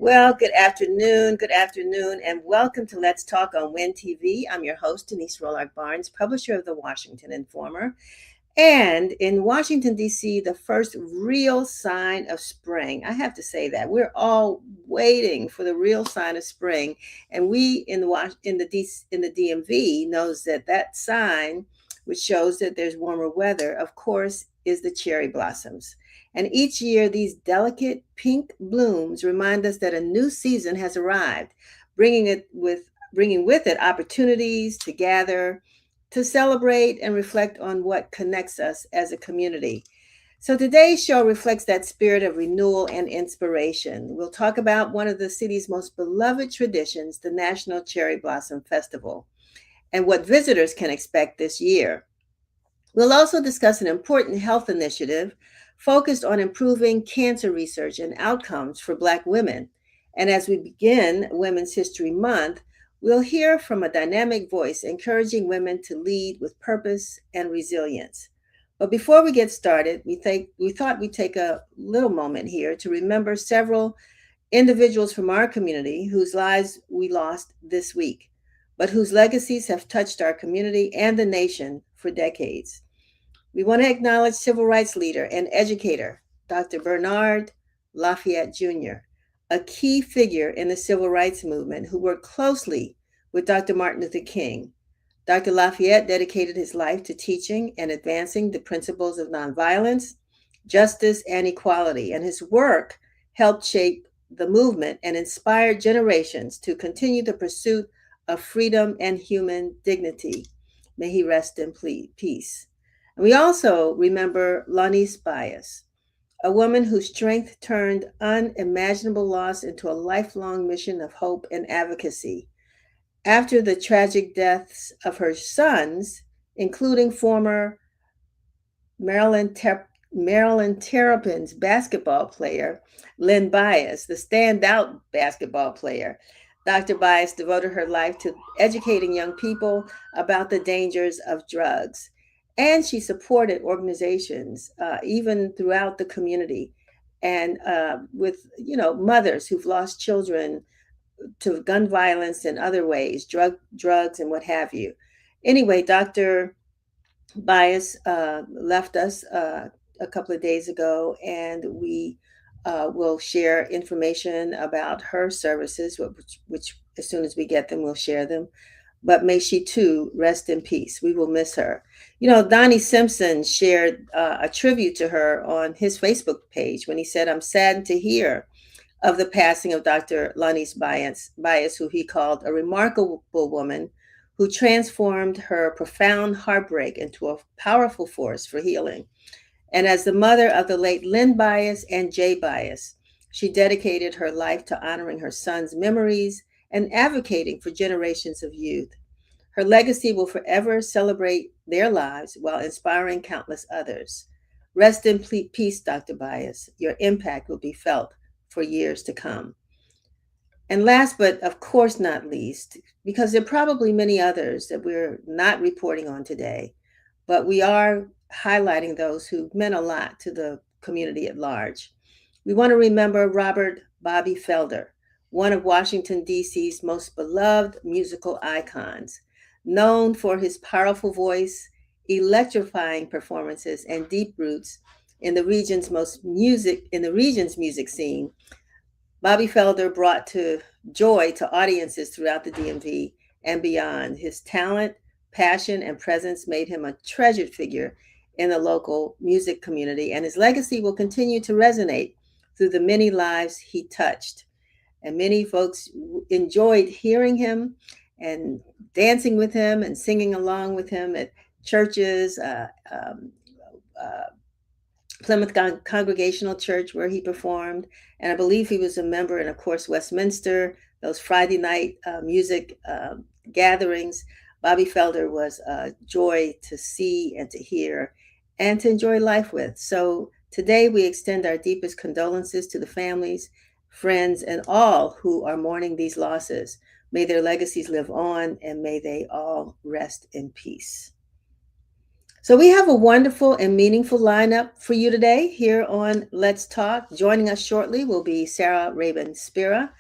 Well, good afternoon, and welcome to Let's Talk on Win TV. I'm your host, Denise Rolark Barnes, publisher of the Washington Informer. And in Washington, D.C., the first real sign of spring. I have to say that we're all waiting for the real sign of spring, and we in the DMV knows that sign, which shows that there's warmer weather, of course, is the cherry blossoms. And each year, these delicate pink blooms remind us that a new season has arrived, bringing with it opportunities to gather, to celebrate and reflect on what connects us as a community. So today's show reflects that spirit of renewal and inspiration. We'll talk about one of the city's most beloved traditions, the National Cherry Blossom Festival, and what visitors can expect this year. We'll also discuss an important health initiative focused on improving cancer research and outcomes for Black women. And as we begin Women's History Month, we'll hear from a dynamic voice encouraging women to lead with purpose and resilience. But before we get started, we thought we'd take a little moment here to remember several individuals from our community whose lives we lost this week, but whose legacies have touched our community and the nation for decades. We want to acknowledge civil rights leader and educator, Dr. Bernard Lafayette Jr., a key figure in the civil rights movement who worked closely with Dr. Martin Luther King. Dr. Lafayette dedicated his life to teaching and advancing the principles of nonviolence, justice, and equality, and his work helped shape the movement and inspired generations to continue the pursuit of freedom and human dignity. May he rest in peace. And we also remember Lonnie Bias, a woman whose strength turned unimaginable loss into a lifelong mission of hope and advocacy. After the tragic deaths of her sons, including former Maryland Terrapins basketball player Lynn Bias, the standout basketball player, Dr. Bias devoted her life to educating young people about the dangers of drugs. And she supported organizations even throughout the community, and with mothers who've lost children to gun violence and other ways, drugs and what have you. Anyway, Dr. Bias left us a couple of days ago, and we will share information about her services, which as soon as we get them, we'll share them. But may she too rest in peace. We will miss her. Donnie Simpson shared a tribute to her on his Facebook page when he said, "I'm saddened to hear of the passing of Dr. Lonnie Bias, who he called a remarkable woman who transformed her profound heartbreak into a powerful force for healing. And as the mother of the late Lynn Bias and Jay Bias, she dedicated her life to honoring her sons' memories and advocating for generations of youth. Her legacy will forever celebrate their lives while inspiring countless others. Rest in peace, Dr. Bias. Your impact will be felt for years to come." And last, but of course not least, because there are probably many others that we're not reporting on today, but we are highlighting those who meant a lot to the community at large. We want to remember Robert Bobby Felder, one of Washington, D.C.'s most beloved musical icons, known for his powerful voice, electrifying performances, and deep roots in the region's music scene. Bobby Felder brought joy to audiences throughout the DMV and beyond. His talent, passion, and presence made him a treasured figure in the local music community, and his legacy will continue to resonate through the many lives he touched. And many folks enjoyed hearing him and dancing with him and singing along with him at churches, Plymouth Congregational Church, where he performed. And I believe he was a member in, of course, Westminster, those Friday night music gatherings. Bobby Felder was a joy to see and to hear and to enjoy life with. So today we extend our deepest condolences to the families, friends, and all who are mourning these losses. May their legacies live on, and may they all rest in peace. So we have a wonderful and meaningful lineup for you today here on Let's Talk. Joining us shortly will be Sarah Rabin-Spira,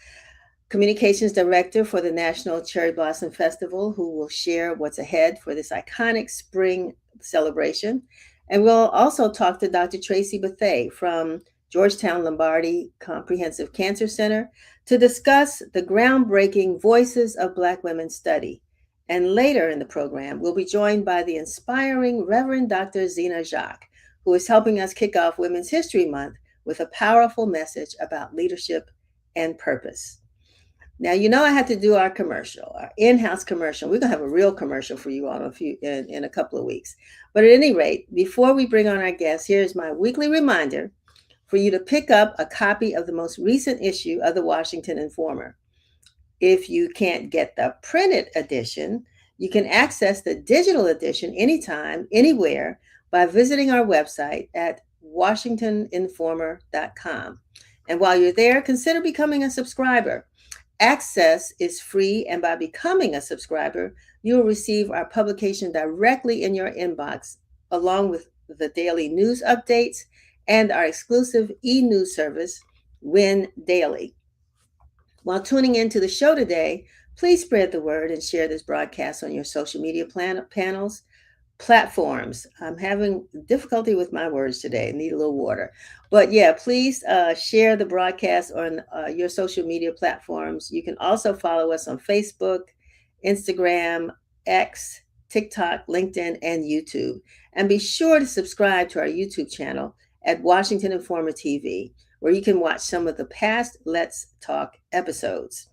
Communications Director for the National Cherry Blossom Festival, who will share what's ahead for this iconic spring celebration. And we'll also talk to Dr. Traci Bethea from Georgetown Lombardi Comprehensive Cancer Center to discuss the groundbreaking Voices of Black Women study. And later in the program, we'll be joined by the inspiring Reverend Dr. Zina Jacque, who is helping us kick off Women's History Month with a powerful message about leadership and purpose. Now, I have to do our commercial, our in-house commercial. We're gonna have a real commercial for you all in a couple of weeks. But at any rate, before we bring on our guests, here's my weekly reminder for you to pick up a copy of the most recent issue of the Washington Informer. If you can't get the printed edition, you can access the digital edition anytime, anywhere by visiting our website at washingtoninformer.com. And while you're there, consider becoming a subscriber. Access is free, and by becoming a subscriber, you will receive our publication directly in your inbox, along with the daily news updates and our exclusive e-news service, Win Daily. While tuning into the show today, please spread the word and share this broadcast on your social media platforms. I'm having difficulty with my words today. I need a little water. But yeah, please share the broadcast on your social media platforms. You can also follow us on Facebook, Instagram, X, TikTok, LinkedIn, and YouTube. And be sure to subscribe to our YouTube channel at Washington Informer TV, where you can watch some of the past Let's Talk episodes.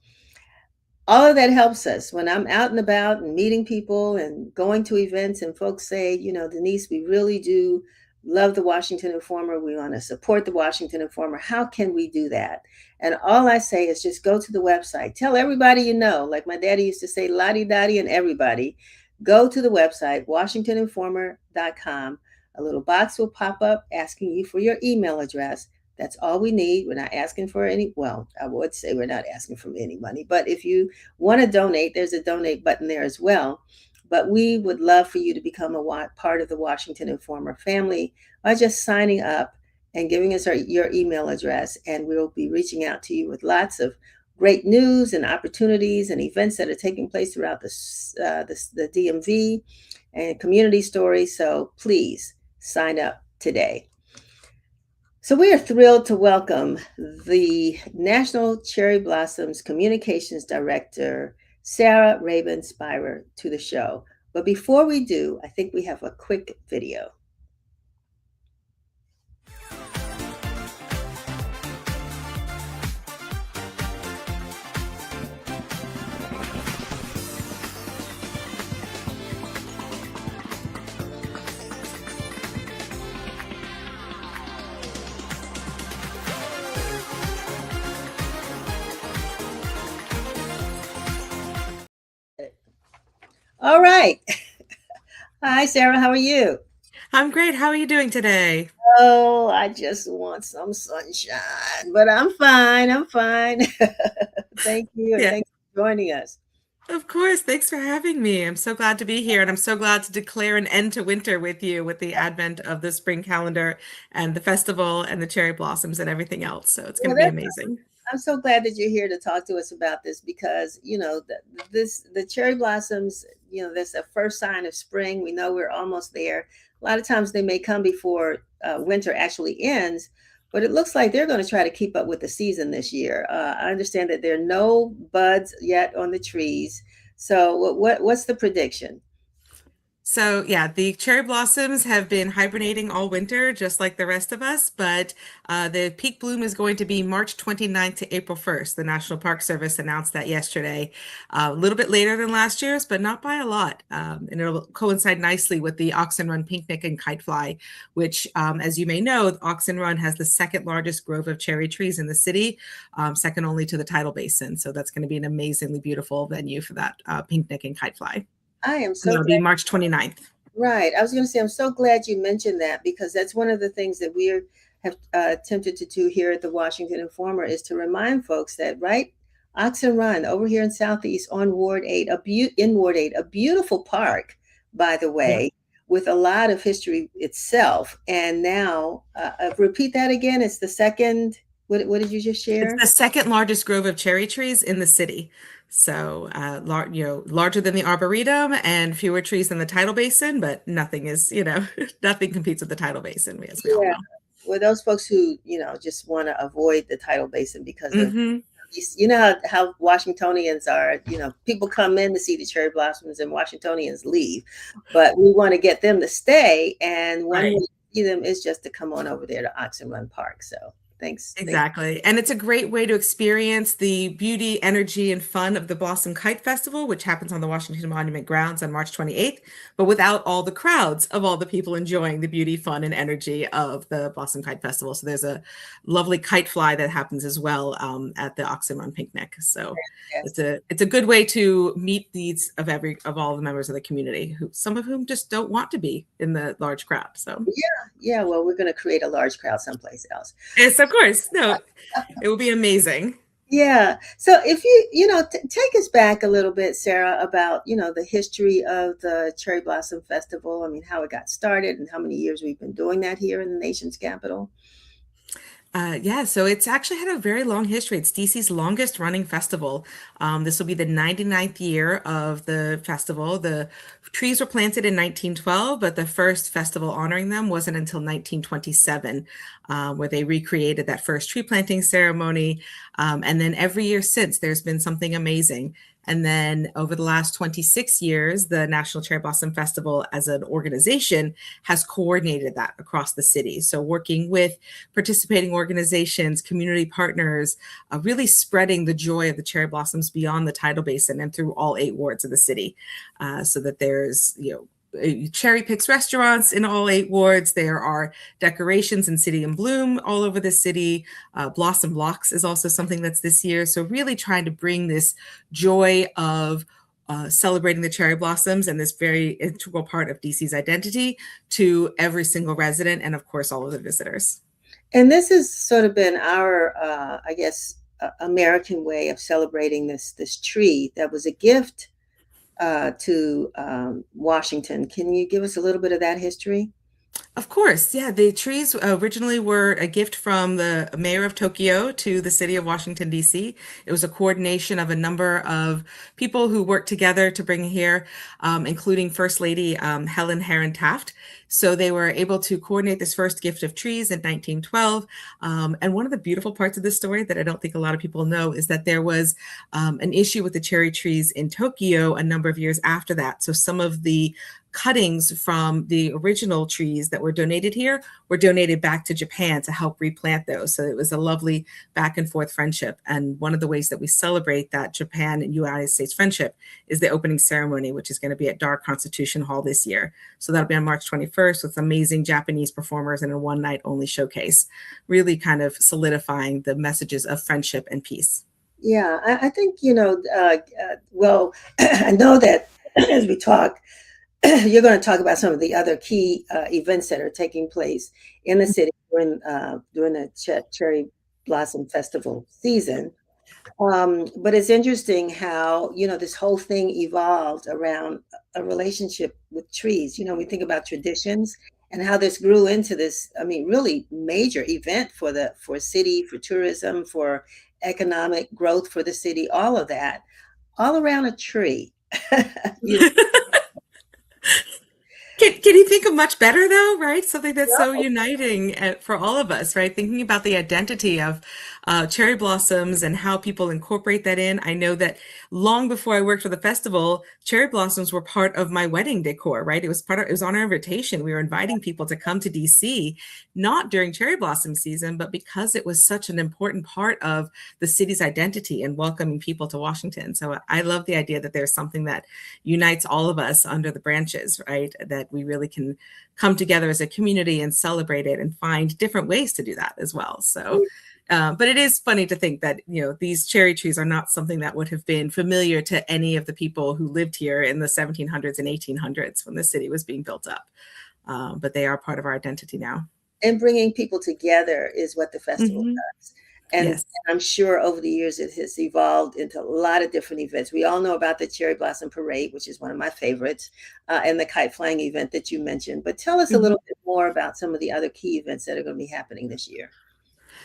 All of that helps us when I'm out and about and meeting people and going to events, and folks say, Denise, we really do love the Washington Informer. We want to support the Washington Informer. How can we do that? And all I say is just go to the website. Tell everybody you know, like my daddy used to say, lottie-dottie and everybody. Go to the website, washingtoninformer.com. A little box will pop up asking you for your email address. That's all we need. We're not asking for any, well, I would say we're not asking for any money, but if you want to donate, there's a donate button there as well. But we would love for you to become a part of the Washington Informer family by just signing up and giving us your email address, and we'll be reaching out to you with lots of great news and opportunities and events that are taking place throughout the DMV and community stories. So please sign up today. So we are thrilled to welcome the National Cherry Blossoms Communications Director, Sarah Rabin-Spira, to the show. But before we do, I think we have a quick video. All right. Hi, Sarah. How are you? I'm great. How are you doing today? Oh, I just want some sunshine, but I'm fine. I'm fine. Thank you. And Yeah, thanks for joining us. of course. Thanks for having me. I'm so glad to be here, and I'm so glad to declare an end to winter with you with the advent of the spring calendar and the festival and the cherry blossoms and everything else. So it's going Well, to be that's amazing. I'm so glad that you're here to talk to us about this because, the cherry blossoms, that's the first sign of spring. We know we're almost there. A lot of times they may come before winter actually ends, but it looks like they're going to try to keep up with the season this year. I understand that there are no buds yet on the trees. So what's the prediction? So, yeah, the cherry blossoms have been hibernating all winter, just like the rest of us, but the peak bloom is going to be March 29th to April 1st. The National Park Service announced that yesterday, a little bit later than last year's, but not by a lot. And it'll coincide nicely with the Oxen Run picnic and kite fly, which, as you may know, Oxen Run has the second largest grove of cherry trees in the city, second only to the tidal basin. So that's going to be an amazingly beautiful venue for that picnic and kite fly. I am And so it'll be glad. March 29th. Right. I was going to say, I'm so glad you mentioned that because that's one of the things that we have attempted to do here at the Washington Informer is to remind folks that, right, Oxen Run over here in Southeast on Ward 8, in Ward 8, a beautiful park, by the Yeah. way, with a lot of history itself. And now, repeat that again. It's the second. What did you just It's share? the second largest grove of cherry trees in the city. So, larger than the Arboretum and fewer trees than the tidal basin, but nothing is, nothing competes with the tidal basin, as we all Yeah. know. Well, those folks who, just want to avoid the tidal basin because of, Hmm. how Washingtonians are, people come in to see the cherry blossoms and Washingtonians leave, but we want to get them to stay. And one way Right. to see them is just to come on over there to Oxen Run Park. So thanks. Thanks. Exactly. And it's a great way to experience the beauty, energy, and fun of the Blossom Kite Festival, which happens on the Washington Monument grounds on March 28th, but without all the crowds of all the people enjoying the beauty, fun, and energy of the Blossom Kite Festival. So there's a lovely kite fly that happens as well at the Oxen Run Picnic. So Yes. it's a good way to meet needs of all the members of the community, who some of whom just don't want to be in the large crowd. So Yeah. Yeah. Well, we're going to create a large crowd someplace else. yes, of course. No, it will be amazing. Yeah. So if you take us back a little bit, Sarah, about, the history of the Cherry Blossom Festival. I mean, how it got started and how many years we've been doing that here in the nation's capital. Yeah, so it's actually had a very long history. It's DC's longest running festival. This will be the 99th year of the festival. The trees were planted in 1912, but the first festival honoring them wasn't until 1927, where they recreated that first tree planting ceremony. And then every year since, there's been something amazing. And then over the last 26 years, the National Cherry Blossom Festival as an organization has coordinated that across the city. So working with participating organizations, community partners, really spreading the joy of the cherry blossoms beyond the tidal basin and through all 8 wards of the city, so that there's, Cherry Picks restaurants in all 8 wards. There are decorations in City in Bloom all over the city. Blossom Blocks is also something that's this year. So really trying to bring this joy of celebrating the cherry blossoms and this very integral part of DC's identity to every single resident and, of course, all of the visitors. And this has sort of been our, I guess, American way of celebrating this tree that was a gift to Washington. Can you give us a little bit of that history? Of course, yeah. The trees originally were a gift from the mayor of Tokyo to the city of Washington, D.C. It was a coordination of a number of people who worked together to bring here, including First Lady Helen Herron Taft. So they were able to coordinate this first gift of trees in 1912. And one of the beautiful parts of this story that I don't think a lot of people know is that there was an issue with the cherry trees in Tokyo a number of years after that. So some of the cuttings from the original trees that were donated here were donated back to Japan to help replant those. So it was a lovely back and forth friendship. And one of the ways that we celebrate that Japan and United States friendship is the opening ceremony, which is going to be at Dar Constitution Hall this year. So that'll be on March 21st with amazing Japanese performers and a one-night only showcase, really kind of solidifying the messages of friendship and peace. Yeah, I think, well, I know that as we talk, you're going to talk about some of the other key events that are taking place in the city during the Cherry Blossom Festival season. But it's interesting how, this whole thing evolved around a relationship with trees. We think about traditions and how this grew into this, I mean, really major event for city, for tourism, for economic growth for the city, all of that, all around a tree. you Can you think of much better though, right? Something that's so uniting for all of us, right? Thinking about the identity of cherry blossoms and how people incorporate that in. I know that long before I worked for the festival, cherry blossoms were part of my wedding decor, right? It was on our invitation. We were inviting people to come to DC, not during cherry blossom season, but because it was such an important part of the city's identity and welcoming people to Washington. So I love the idea that there's something that unites all of us under the branches, right? That we really can come together as a community and celebrate it and find different ways to do that as well. So, but it is funny to think that, these cherry trees are not something that would have been familiar to any of the people who lived here in the 1700s and 1800s when the city was being built up. But they are part of our identity now. And bringing people together is what the festival Mhm. does. And Yes. I'm sure over the years it has evolved into a lot of different events. We all know about the Cherry Blossom Parade, which is one of my favorites, and the kite flying event that you mentioned. But tell us a little bit more about some of the other key events that are going to be happening this year.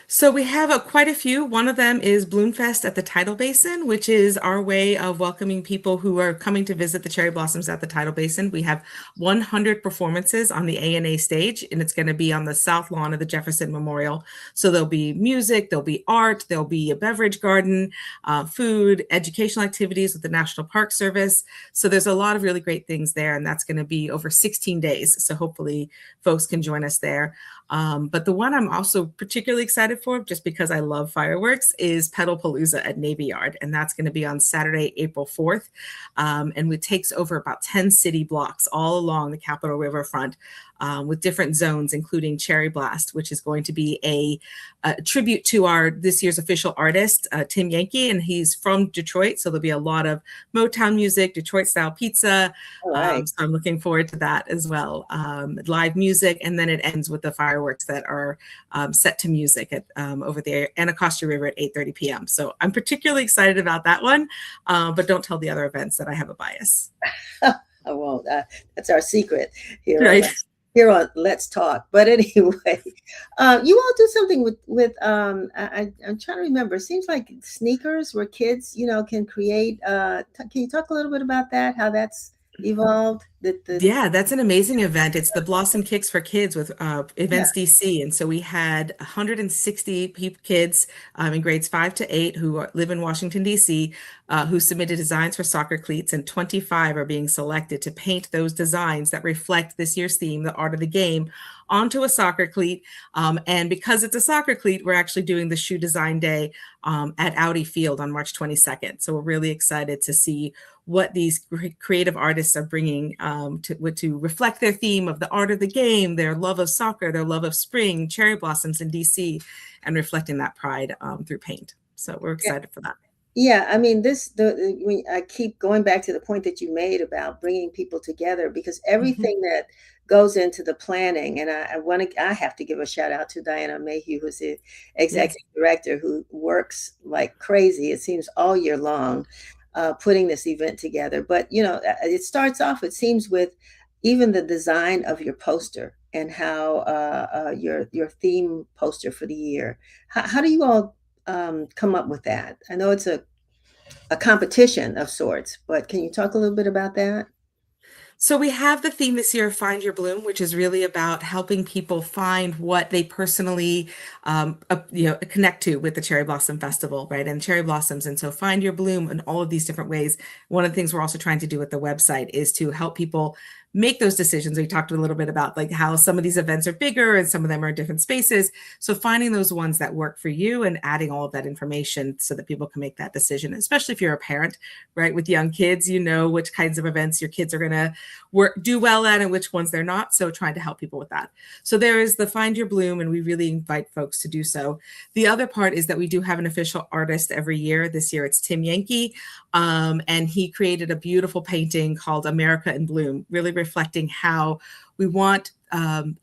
So we have quite a few. One of them is Bloomfest at the Tidal Basin, which is our way of welcoming people who are coming to visit the cherry blossoms at the Tidal Basin. We have 100 performances on the A&A stage, and it's going to be on the south lawn of the Jefferson Memorial. So there'll be music, there'll be art, there'll be a beverage garden, food, educational activities with the National Park Service. So there's a lot of really great things there, and that's going to be over 16 days. So hopefully folks can join us there. But the one I'm also particularly excited for, just because I love fireworks, is Pedalpalooza at Navy Yard. And that's going to be on Saturday, April 4th. And it takes over about 10 city blocks all along the Capitol Riverfront, with different zones, including Cherry Blast, which is going to be a tribute to our this year's official artist, Tim Yankee. And he's from Detroit. So there'll be a lot of Motown music, Detroit style pizza. All right. So I'm looking forward to that as well. Live music, and then it ends with the fireworks that are set to music at over the Anacostia River at 8:30 p.m. So I'm particularly excited about that one, but don't tell the other events that I have a bias. I won't. That's our secret here on Right. here on Let's Talk. But anyway, you all do something with I'm trying to remember. It seems like sneakers where kids, can create. Can you talk a little bit about that? How that's evolved? The Yeah, that's an amazing event. It's the Blossom Kicks for Kids with Events DC. And so we had 160 kids in grades 5 to 8 who live in Washington, DC, who submitted designs for soccer cleats, and 25 are being selected to paint those designs that reflect this year's theme, the art of the game, onto a soccer cleat. And because it's a soccer cleat, we're actually doing the shoe design day at Audi Field on March 22nd. So we're really excited to see what these creative artists are bringing to reflect their theme of the art of the game, their love of soccer, their love of spring, cherry blossoms in DC, and reflecting that pride through paint. So we're excited for that. Yeah, I mean, I keep going back to the point that you made about bringing people together, because Mhm. everything that goes into the planning, and I have to give a shout out to Diana Mayhew, who's the Yes. executive director, who works like crazy. It seems all year long, putting this event together. But it starts off, it seems, with even the design of your poster and how your theme poster for the year. How do you all come up with that? I know it's a competition of sorts, but can you talk a little bit about that? So we have the theme this year, Find Your Bloom, which is really about helping people find what they personally, connect to with the Cherry Blossom Festival, right? And cherry blossoms. And so Find Your Bloom in all of these different ways. One of the things we're also trying to do with the website is to help people make those decisions. We talked a little bit about like how some of these events are bigger and some of them are different spaces. So finding those ones that work for you and adding all of that information so that people can make that decision, especially if you're a parent, right? With young kids, you know which kinds of events your kids are going to do well at and which ones they're not. So trying to help people with that. So there is the Find Your Bloom, and we really invite folks to do so. The other part is that we do have an official artist every year. This year it's Tim Yankee, and he created a beautiful painting called America in Bloom, really reflecting how we want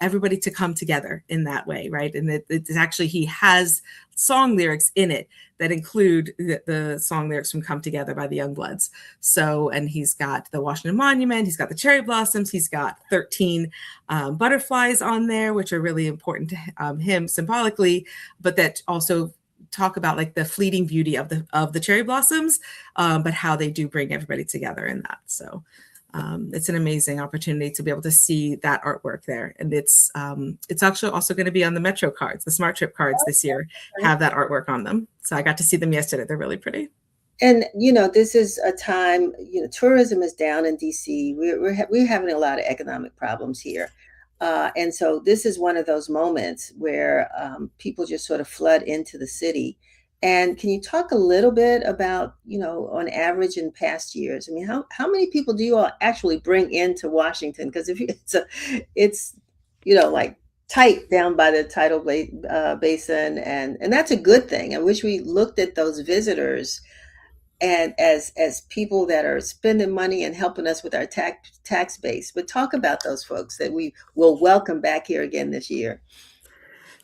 everybody to come together in that way, right? And it's actually, he has song lyrics in it that include the song lyrics from Come Together by the Youngbloods. So, and he's got the Washington Monument, he's got the cherry blossoms, he's got 13 butterflies on there, which are really important to him symbolically, but that also talk about like the fleeting beauty of the cherry blossoms, but how they do bring everybody together in that. So it's an amazing opportunity to be able to see that artwork there. And it's actually also going to be on the Metro cards. The Smart Trip cards this year have that artwork on them. So I got to see them yesterday. They're really pretty. And this is a time, tourism is down in DC. We're having a lot of economic problems here. And so this is one of those moments where people just sort of flood into the city. And can you talk a little bit about, on average in past years? I mean, how many people do you all actually bring into Washington? Because if it's like tight down by the tidal basin, and that's a good thing. I wish we looked at those visitors and as people that are spending money and helping us with our tax base. But talk about those folks that we will welcome back here again this year.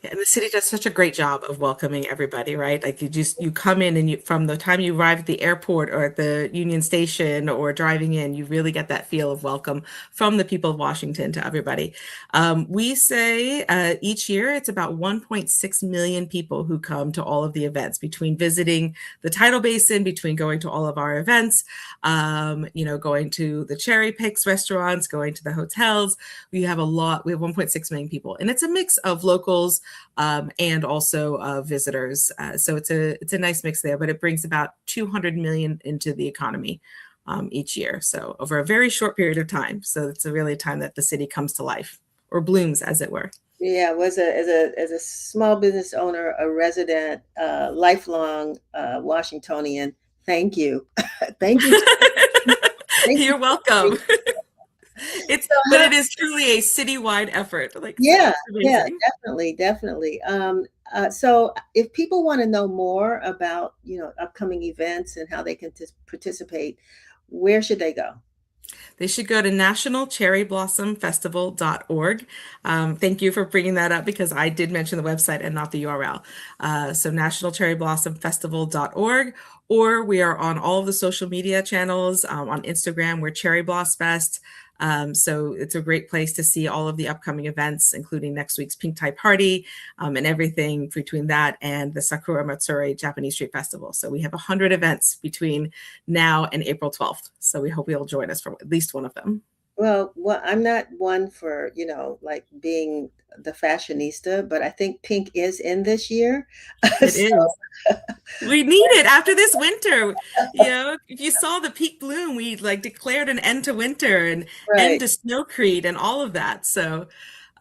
And the city does such a great job of welcoming everybody, right? Like you come in and you from the time you arrive at the airport or at the Union Station or driving in, you really get that feel of welcome from the people of Washington to everybody. We say each year it's about 1.6 million people who come to all of the events between visiting the tidal basin, between going to all of our events, going to the cherry picks restaurants, going to the hotels. We have 1.6 million people, and it's a mix of locals and also visitors. So it's a nice mix there, but it brings about 200 million into the economy each year. So over a very short period of time. So it's really a time that the city comes to life or blooms, as it were. Yeah, was as a small business owner, a resident, lifelong Washingtonian. Thank you, thank you, thank you. You're welcome. But So, it is truly a citywide effort. Like, so yeah, it's yeah, amazing. definitely, definitely. So if people want to know more about, upcoming events and how they can participate, where should they go? They should go to nationalcherryblossomfestival.org. Thank you for bringing that up because I did mention the website and not the URL. So nationalcherryblossomfestival.org, or we are on all of the social media channels. On Instagram, we're Cherry Bloss Fest. So it's a great place to see all of the upcoming events, including next week's Pink Tie Party and everything between that and the Sakura Matsuri Japanese Street Festival. So we have 100 events between now and April 12th. So we hope you'll join us for at least one of them. Well, I'm not one for, like being the fashionista, but I think pink is in this year. It So, is. We need it after this winter. If you saw the peak bloom, we like declared an end to winter and end right. to snowcrete and all of that. So,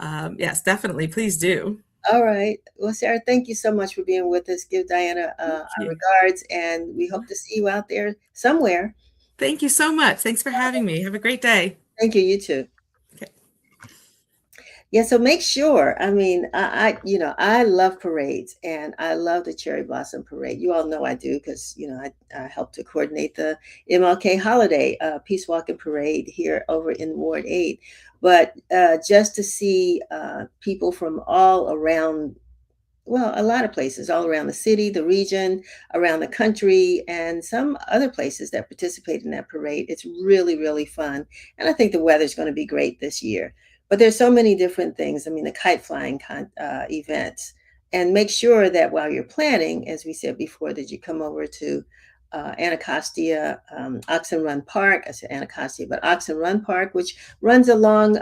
yes, definitely, please do. All right. Well, Sarah, thank you so much for being with us. Give Diana Thank our you. regards, and we hope to see you out there somewhere. Thank you so much. Thanks for having me. Have a great day. Thank you. You too. Okay. Yeah, so make sure. I mean, I love parades and I love the Cherry Blossom Parade. You all know I do because, I help to coordinate the MLK Holiday Peace Walking Parade here over in Ward 8. But just to see people from all around, well, a lot of places all around the city, the region, around the country, and some other places that participate in that parade. It's really, really fun. And I think the weather's going to be great this year. But there's so many different things. I mean, the kite flying events. And make sure that while you're planning, as we said before, that you come over to Anacostia, Oxen Run Park. I said Anacostia, but Oxen Run Park, which runs along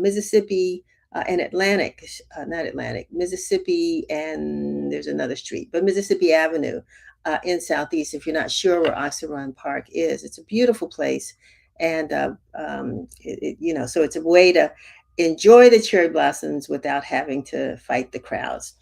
Mississippi and not Atlantic, Mississippi, and there's another street, but Mississippi Avenue in Southeast. If you're not sure where Oxen Run Park is, it's a beautiful place. And, so it's a way to enjoy the cherry blossoms without having to fight the crowds.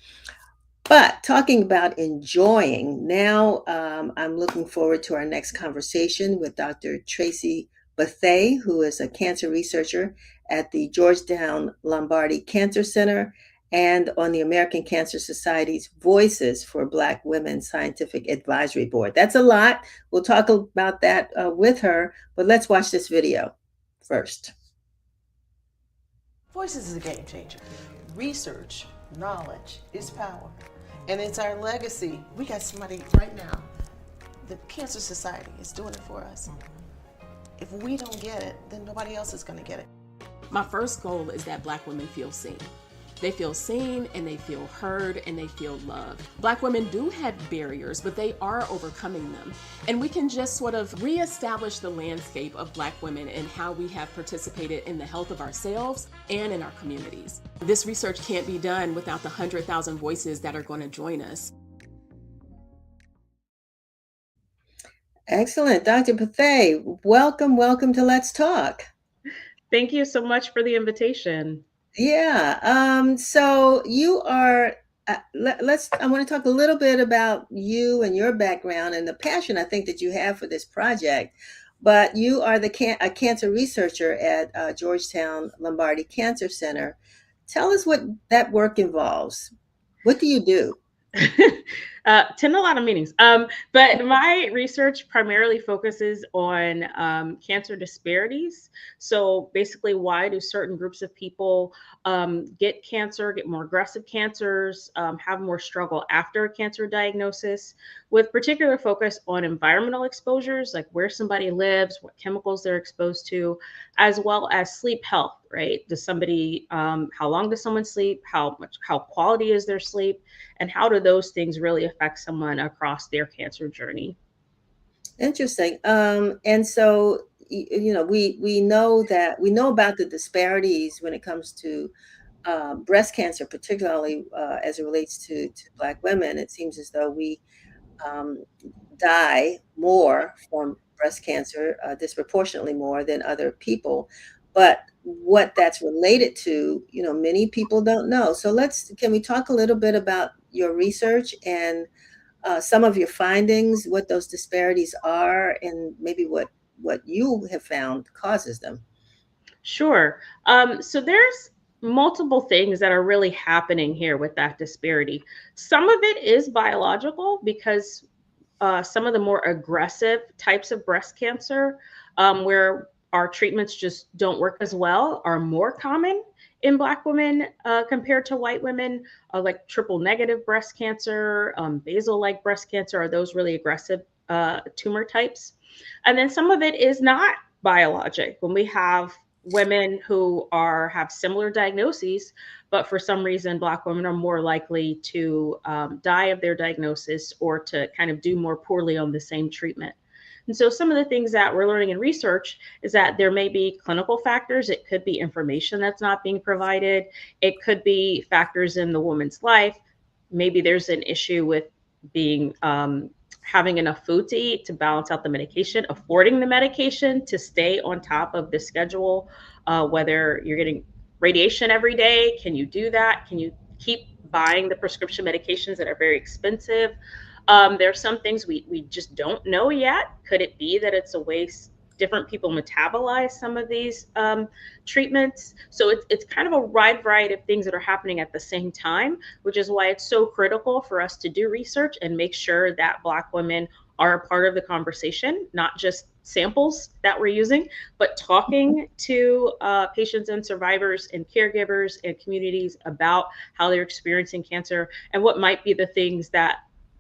But talking about enjoying, now I'm looking forward to our next conversation with Dr. Traci Bethea, who is a cancer researcher at the Georgetown Lombardi Cancer Center and on the American Cancer Society's Voices for Black Women Scientific Advisory Board. That's a lot. We'll talk about that with her, but let's watch this video first. Voices is a game changer. Research, knowledge is power. And it's our legacy. We got somebody right now. The Cancer Society is doing it for us. If we don't get it, then nobody else is going to get it. My first goal is that Black women feel seen. They feel seen and they feel heard and they feel loved. Black women do have barriers, but they are overcoming them. And we can just sort of reestablish the landscape of Black women and how we have participated in the health of ourselves and in our communities. This research can't be done without the 100,000 voices that are going to join us. Excellent. Dr. Bethea, welcome to Let's Talk. Thank you so much for the invitation. Yeah. So you are, I want to talk a little bit about you and your background and the passion I think that you have for this project. But you are a cancer researcher at Georgetown Lombardi Cancer Center. Tell us what that work involves. What do you do? Attend a lot of meetings. But my research primarily focuses on cancer disparities. So basically, why do certain groups of people get cancer, get more aggressive cancers, have more struggle after a cancer diagnosis, with particular focus on environmental exposures, like where somebody lives, what chemicals they're exposed to, as well as sleep health, right? Does somebody, how long does someone sleep? How quality is their sleep? And how do those things really affect someone across their cancer journey? Interesting. And so, we know that we know about the disparities when it comes to breast cancer, particularly as it relates to Black women. It seems as though we um, die more from breast cancer, disproportionately more than other people. But what that's related to, many people don't know. So can we talk a little bit about your research and some of your findings, what those disparities are, and maybe what you have found causes them? Sure. So there's multiple things that are really happening here with that disparity. Some of it is biological because some of the more aggressive types of breast cancer, where our treatments just don't work as well, are more common in Black women compared to white women, like triple negative breast cancer, basal like breast cancer, are those really aggressive tumor types. And then some of it is not biologic. When we have women who have similar diagnoses, but for some reason, Black women are more likely to die of their diagnosis or to kind of do more poorly on the same treatment. And so, some of the things that we're learning in research is that there may be clinical factors. It could be information that's not being provided. It could be factors in the woman's life. Maybe there's an issue with being having enough food to eat to balance out the medication, affording the medication to stay on top of the schedule, whether you're getting radiation every day. Can you do that? Can you keep buying the prescription medications that are very expensive? There are some things we just don't know yet. Could it be that it's a waste? Different people metabolize some of these treatments. So it's kind of a wide variety of things that are happening at the same time, which is why it's so critical for us to do research and make sure that Black women are a part of the conversation, not just samples that we're using, but talking to patients and survivors and caregivers and communities about how they're experiencing cancer and what might be the things that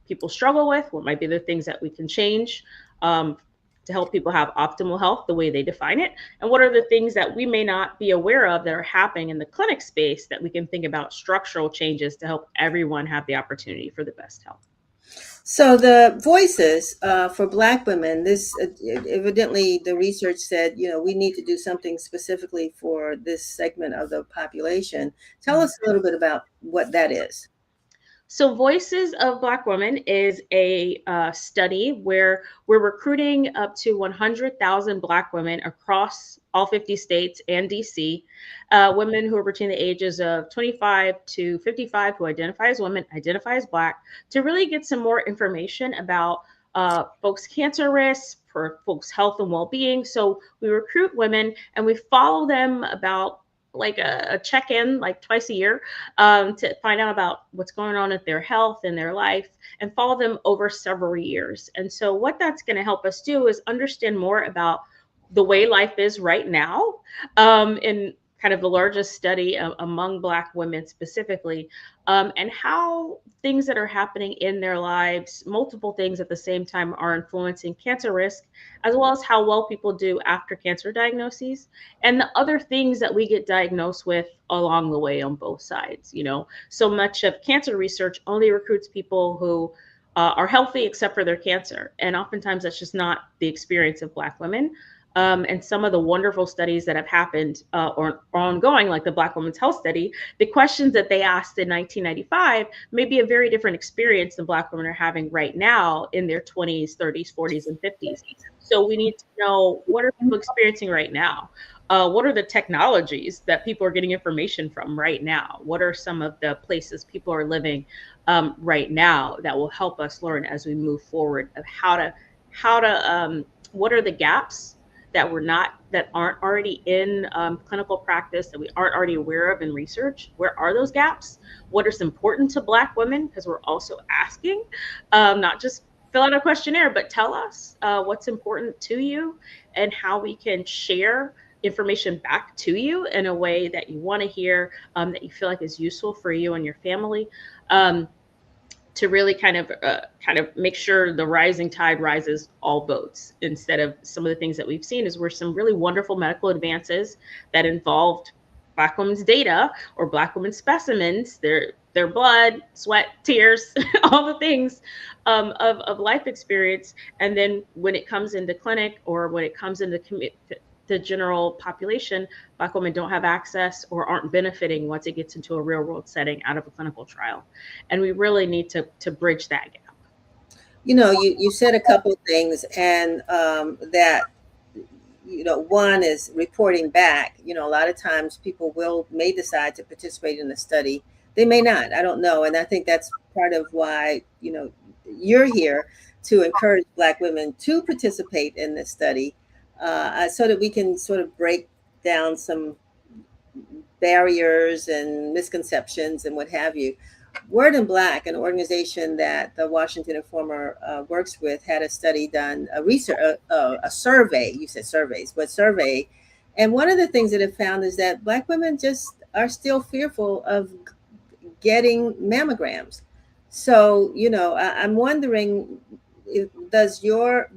people struggle with, what might be the things that we can change um, to help people have optimal health the way they define it, and what are the things that we may not be aware of that are happening in the clinic space that we can think about structural changes to help everyone have the opportunity for the best health. So the voices for Black women, this evidently the research said, we need to do something specifically for this segment of the population. Tell us a little bit about what that is. So, Voices of Black Women is a study where we're recruiting up to 100,000 Black women across all 50 states and DC, women who are between the ages of 25 to 55 who identify as women, identify as Black, to really get some more information about folks' cancer risks, for folks' health and well being. So, we recruit women and we follow them about like a check-in like twice a year to find out about what's going on with their health and their life and follow them over several years. And so what that's going to help us do is understand more about the way life is right now, in kind of the largest study among Black women specifically, and how things that are happening in their lives, multiple things at the same time, are influencing cancer risk, as well as how well people do after cancer diagnoses and the other things that we get diagnosed with along the way on both sides. So much of cancer research only recruits people who are healthy except for their cancer, and oftentimes that's just not the experience of Black women. And some of the wonderful studies that have happened or are ongoing, like the Black Women's Health Study, the questions that they asked in 1995 may be a very different experience than Black women are having right now in their 20s, 30s, 40s, and 50s. So we need to know, what are people experiencing right now? What are the technologies that people are getting information from right now? What are some of the places people are living right now that will help us learn as we move forward of how to what are the gaps that aren't already in clinical practice, that we aren't already aware of in research? Where are those gaps? What is important to Black women? Because we're also asking, not just fill out a questionnaire, but tell us what's important to you and how we can share information back to you in a way that you want to hear, that you feel like is useful for you and your family. To really kind of make sure the rising tide rises all boats, instead of some of the things that we've seen is where some really wonderful medical advances that involved Black women's data or Black women's specimens, their blood, sweat, tears, all the things of life experience. And then when it comes into clinic, or when it comes into the general population, Black women don't have access or aren't benefiting once it gets into a real world setting out of a clinical trial. And we really need to bridge that gap. You said a couple of things, and that one is reporting back. A lot of times people may decide to participate in the study, they may not, I don't know. And I think that's part of why you're here, to encourage Black women to participate in this study, so that we can sort of break down some barriers and misconceptions and what have you. Word in Black, an organization that the Washington Informer works with, had a study done, a survey. You said surveys, but survey. And one of the things that it found is that Black women just are still fearful of getting mammograms. So, I'm wondering, do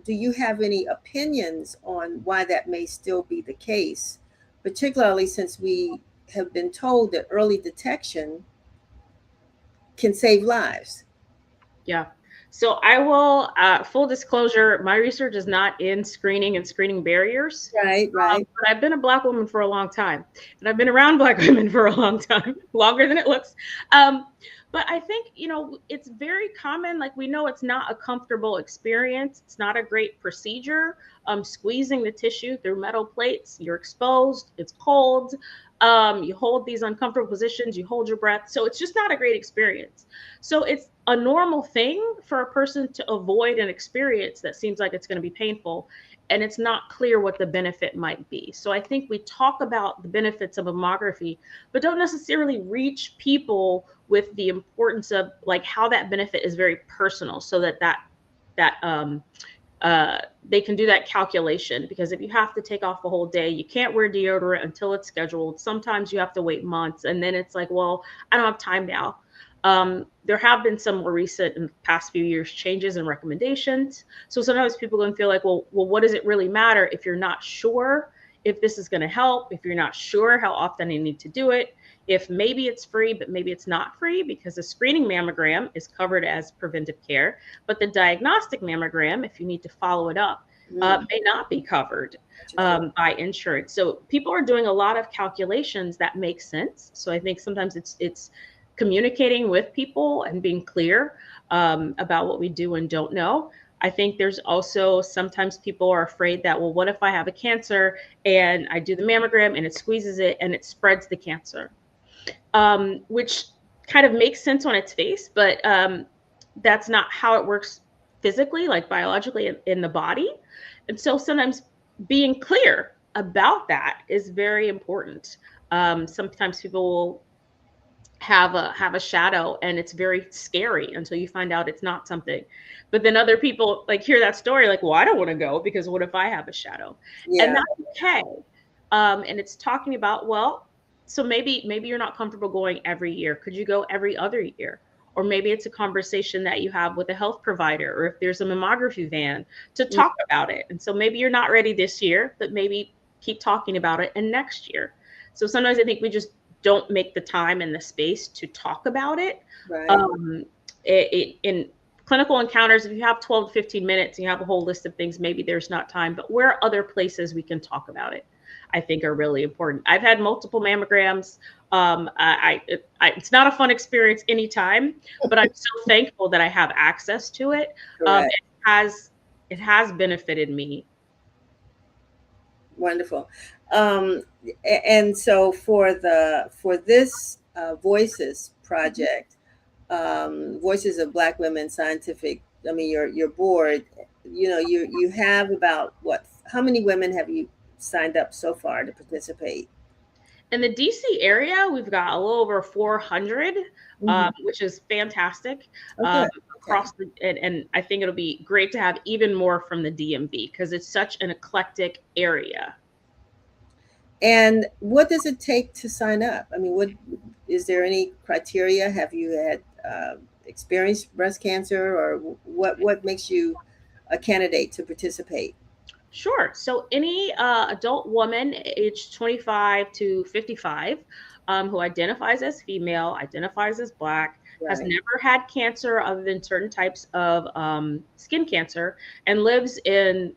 you have any opinions on why that may still be the case, particularly since we have been told that early detection can save lives? Yeah. So I will, full disclosure, my research is not in screening and screening barriers. Right. But I've been a Black woman for a long time, and I've been around Black women for a long time, longer than it looks. But I think, it's very common. Like, we know it's not a comfortable experience. It's not a great procedure. Squeezing the tissue through metal plates, you're exposed, it's cold. You hold these uncomfortable positions, you hold your breath. So it's just not a great experience. So it's a normal thing for a person to avoid an experience that seems like it's going to be painful, and it's not clear what the benefit might be. So I think we talk about the benefits of mammography, but don't necessarily reach people with the importance of, like, how that benefit is very personal, so that they can do that calculation. Because if you have to take off a whole day, you can't wear deodorant until it's scheduled. Sometimes you have to wait months, and then it's like, well, I don't have time now. There have been some more recent, in the past few years, changes and recommendations. So sometimes people can feel like, well, what does it really matter if you're not sure if this is going to help, if you're not sure how often you need to do it, if maybe it's free, but maybe it's not free, because a screening mammogram is covered as preventive care, but the diagnostic mammogram, if you need to follow it up, may not be covered by insurance. So people are doing a lot of calculations that make sense. So I think sometimes it's communicating with people and being clear about what we do and don't know. I think there's also sometimes people are afraid that, well, what if I have a cancer and I do the mammogram and it squeezes it and it spreads the cancer, which kind of makes sense on its face, but that's not how it works physically, like biologically in the body. And so sometimes being clear about that is very important. Sometimes people will have a shadow, and it's very scary until you find out it's not something. But then other people, like, hear that story, like, well, I don't want to go because what if I have a shadow? Yeah. And that's okay. And it's talking about, well, so maybe you're not comfortable going every year. Could you go every other year? Or maybe it's a conversation that you have with a health provider, or if there's a mammography van, to talk about it. And so maybe you're not ready this year, but maybe keep talking about it and next year. So sometimes I think we just don't make the time and the space to talk about it. Right. In clinical encounters, if you have 12 to 15 minutes and you have a whole list of things, maybe there's not time, but where are other places we can talk about it, I think are really important. I've had multiple mammograms. It's not a fun experience anytime, but I'm so thankful that I have access to it. It has benefited me. Wonderful. And so for this Voices project, Voices of Black Women Scientific, I mean, your board, you have about how many women have you signed up so far to participate? In the DC area, we've got a little over 400, Hmm. which is fantastic. Oh, Um, good. Okay. across and I think it'll be great to have even more from the DMV because it's such an eclectic area. And what does it take to sign up? I mean, what is there any criteria? Have you had experienced breast cancer, or what makes you a candidate to participate? Sure. So any adult woman aged 25 to 55 who identifies as female, identifies as Black, has Right. never had cancer other than certain types of skin cancer, and lives in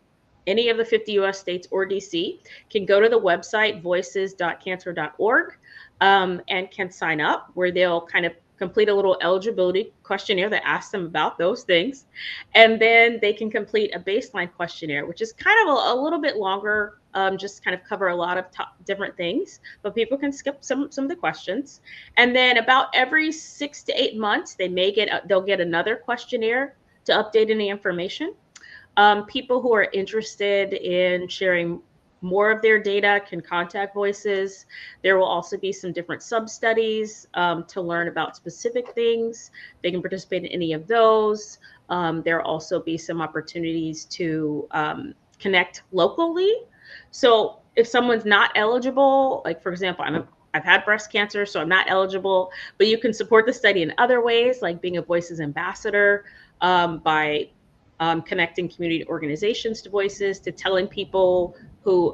any of the 50 US states or DC can go to the website voices.cancer.org and can sign up where they'll kind of complete a little eligibility questionnaire that asks them about those things, and then they can complete a baseline questionnaire, which is kind of a little bit longer, just kind of cover a lot of different things, but people can skip some of the questions. And then about every 6 to 8 months, they'll get another questionnaire to update any information. People who are interested in sharing more of their data can contact Voices. There will also be some different sub studies to learn about specific things. They can participate in any of those. There will also be some opportunities to connect locally. So if someone's not eligible, like for example, I've had breast cancer, so I'm not eligible, but you can support the study in other ways, like being a Voices ambassador, by connecting community organizations to Voices, to telling people who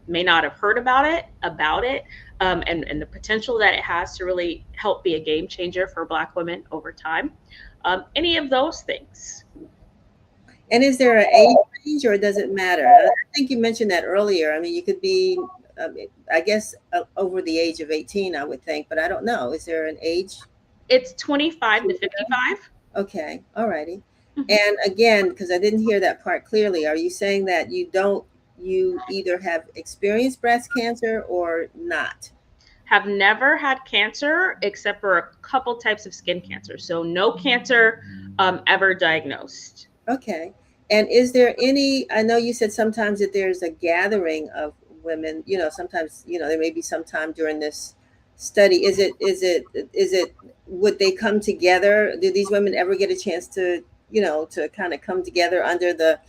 may not have heard about it, and the potential that it has to really help be a game changer for Black women over time. Any of those things. And is there an age range, or does it matter? I think you mentioned that earlier. I mean, you could be, I guess, over the age of 18, I would think, but I don't know. Is there an age? It's 25 to 55. Okay, all righty. Mhm. And again, because I didn't hear that part clearly, are you saying that you either have experienced breast cancer or not? Have never had cancer except for a couple types of skin cancer. So no cancer ever diagnosed. Okay. And is there any, I know you said sometimes that there's a gathering of women, sometimes, there may be some time during this study. Is it, would they come together? Do these women ever get a chance to kind of come together under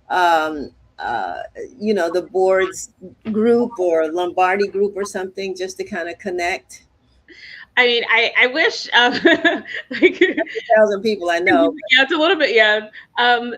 um, uh, the board's group or Lombardi group or something, just to kind of connect? I mean, I wish, like, 1,000 people I know. yeah, it's a little bit, yeah.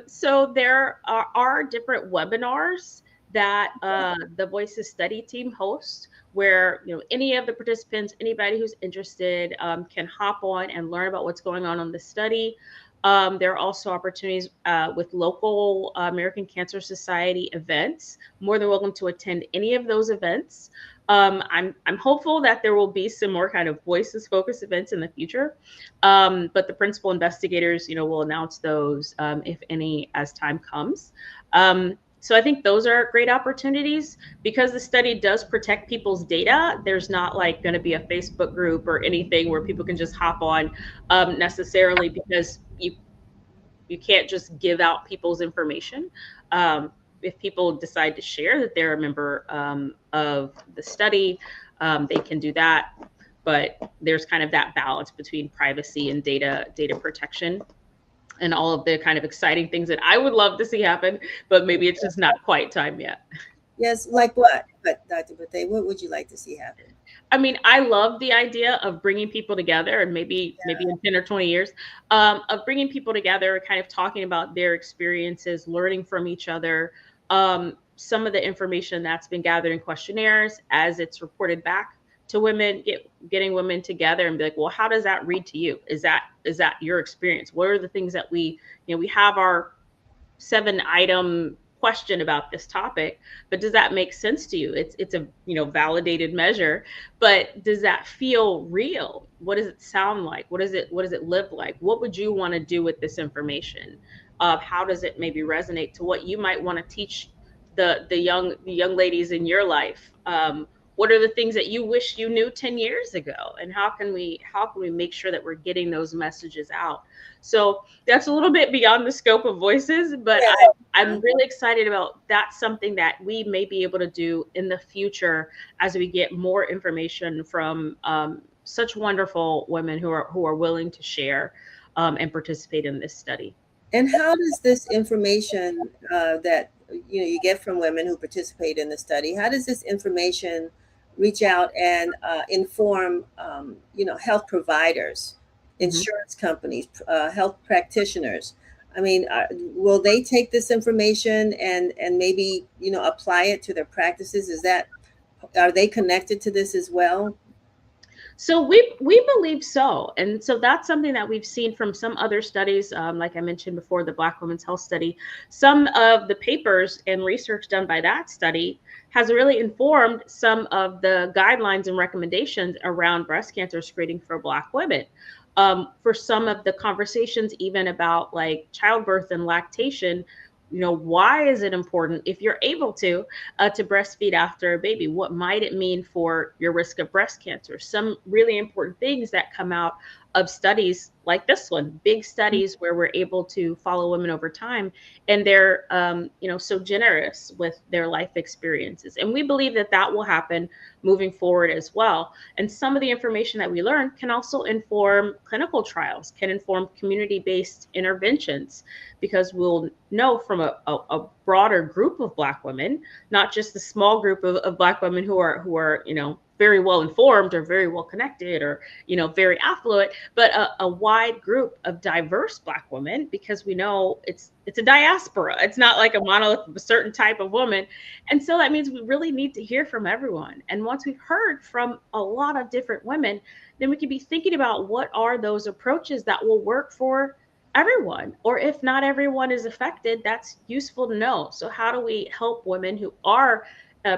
So there are different webinars that the Voices study team hosts, where any of the participants, anybody who's interested, can hop on and learn about what's going on the study. There are also opportunities with local American Cancer Society events. More than welcome to attend any of those events. I'm hopeful that there will be some more kind of Voices focused events in the future, but the principal investigators, will announce those, if any, as time comes. So I think those are great opportunities because the study does protect people's data. There's not like going to be a Facebook group or anything where people can just hop on necessarily, because you can't just give out people's information. If people decide to share that they're a member of the study, they can do that. But there's kind of that balance between privacy and data protection, and all of the kind of exciting things that I would love to see happen, but maybe it's just not quite time yet. Yes, like what? But Dr. Bethea, what would you like to see happen? I mean, I love the idea of bringing people together, and maybe in 10 or 20 years, of bringing people together, kind of talking about their experiences, learning from each other. Some of the information that's been gathered in questionnaires, as it's reported back to women, getting women together and be like, well, how does that read to you? Is that your experience? What are the things that we have our 7-item question about this topic, but does that make sense to you? It's a validated measure, but does that feel real? What does it sound like? What does it live like? What would you want to do with this information? How does it maybe resonate to what you might want to teach the young ladies in your life, What are the things that you wish you knew 10 years ago? And how can we make sure that we're getting those messages out? So that's a little bit beyond the scope of voices, but I'm really excited about that's something that we may be able to do in the future as we get more information from such wonderful women who are willing to share and participate in this study. And how does this information that you get from women who participate in the study, how does this information reach out and inform health providers, Mhm. insurance companies, health practitioners? I mean, will they take this information and maybe apply it to their practices? Are they connected to this as well? So we believe so, and so that's something that we've seen from some other studies, like I mentioned before, the Black Women's Health Study. Some of the papers and research done by that study has really informed some of the guidelines and recommendations around breast cancer screening for Black women. For some of the conversations, even about like childbirth and lactation, why is it important if you're able to breastfeed after a baby? What might it mean for your risk of breast cancer? Some really important things that come out of studies like this one, big studies where we're able to follow women over time, and they're so generous with their life experiences. And we believe that that will happen moving forward as well. And some of the information that we learn can also inform clinical trials, can inform community-based interventions, because we'll know from a broader group of Black women, not just the small group of Black women who are very well informed or very well connected or very affluent, but a wide group of diverse Black women, because we know it's a diaspora. It's not like a monolith of a certain type of woman. And so that means we really need to hear from everyone. And once we've heard from a lot of different women, then we can be thinking about what are those approaches that will work for everyone, or if not everyone is affected, that's useful to know. So how do we help women who are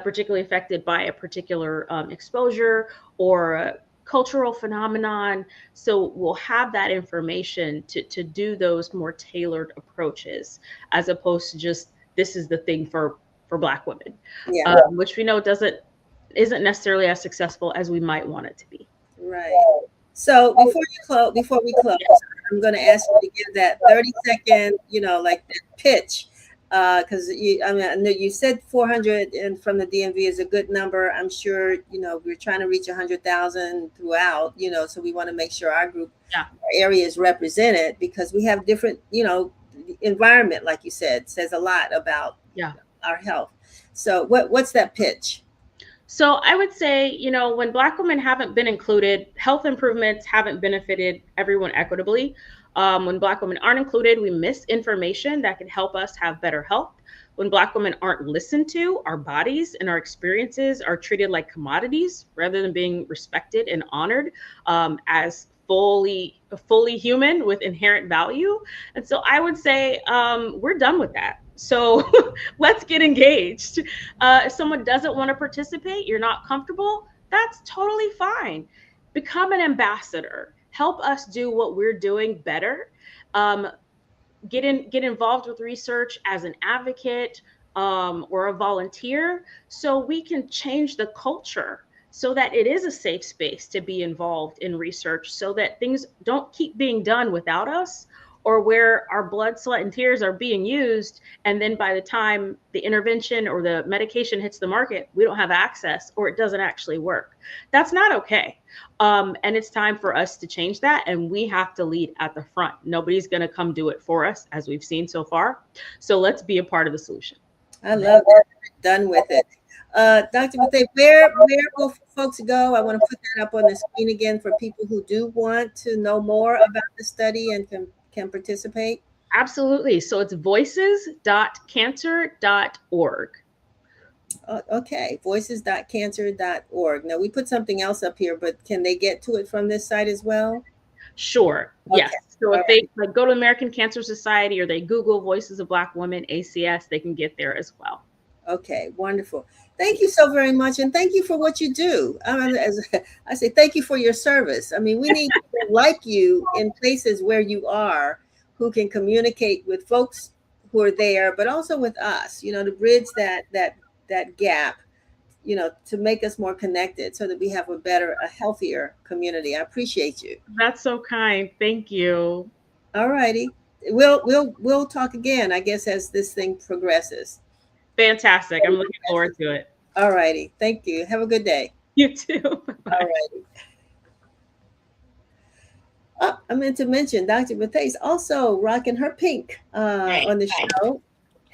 particularly affected by a particular exposure or a cultural phenomenon? So we'll have that information to do those more tailored approaches, as opposed to just this is the thing for Black women, Yeah, which we know isn't necessarily as successful as we might want it to be. right. So before we close, I'm going to ask you to give that 30-second, like that pitch, because I mean, I know you said 400 and from the DMV is a good number. I'm sure we're trying to reach 100,000 throughout, so we want to make sure our group, Yeah. our area is represented, because we have different, environment, like you said, says a lot about Yeah. our health. So what's that pitch? So I would say, when Black women haven't been included, health improvements haven't benefited everyone equitably. When Black women aren't included, we miss information that can help us have better health. When Black women aren't listened to, our bodies and our experiences are treated like commodities rather than being respected and honored as fully human with inherent value. And so I would say we're done with that. So let's get engaged. If someone doesn't want to participate, you're not comfortable, that's totally fine. Become an ambassador. Help us do what we're doing better. Um, get involved with research as an advocate or a volunteer, so we can change the culture so that it is a safe space to be involved in research, so that things don't keep being done without us, or where our blood, sweat, and tears are being used, and then by the time the intervention or the medication hits the market, we don't have access or it doesn't actually work. That's not okay. And it's time for us to change that, and we have to lead at the front. Nobody's going to come do it for us, as we've seen so far. So let's be a part of the solution. I love that. Done with it. Dr. Bethea, where will folks go? I want to put that up on the screen again for people who do want to know more about the study and can participate. Absolutely. So it's voices.cancer.org. Okay, voices.cancer.org. Now, we put something else up here, but can they get to it from this site as well? Sure. Yes. Okay. So All if they like go to American Cancer Society or they Google Voices of Black Women, ACS, they can get there as well. Okay, wonderful. Thank you so very much, and thank you for what you do. As I say, thank you for your service. I mean, we need people like you in places where you are, who can communicate with folks who are there, but also with us. To bridge that gap. to make us more connected so that we have a healthier community. I appreciate you. That's so kind. Thank you. All righty. We'll talk again, I guess, as this thing progresses. Fantastic. I'm looking forward to it. All righty. Thank you. Have a good day. You too. All Bye-bye. righty. Oh, I meant to mention Dr. Bethea is also rocking her pink on the show.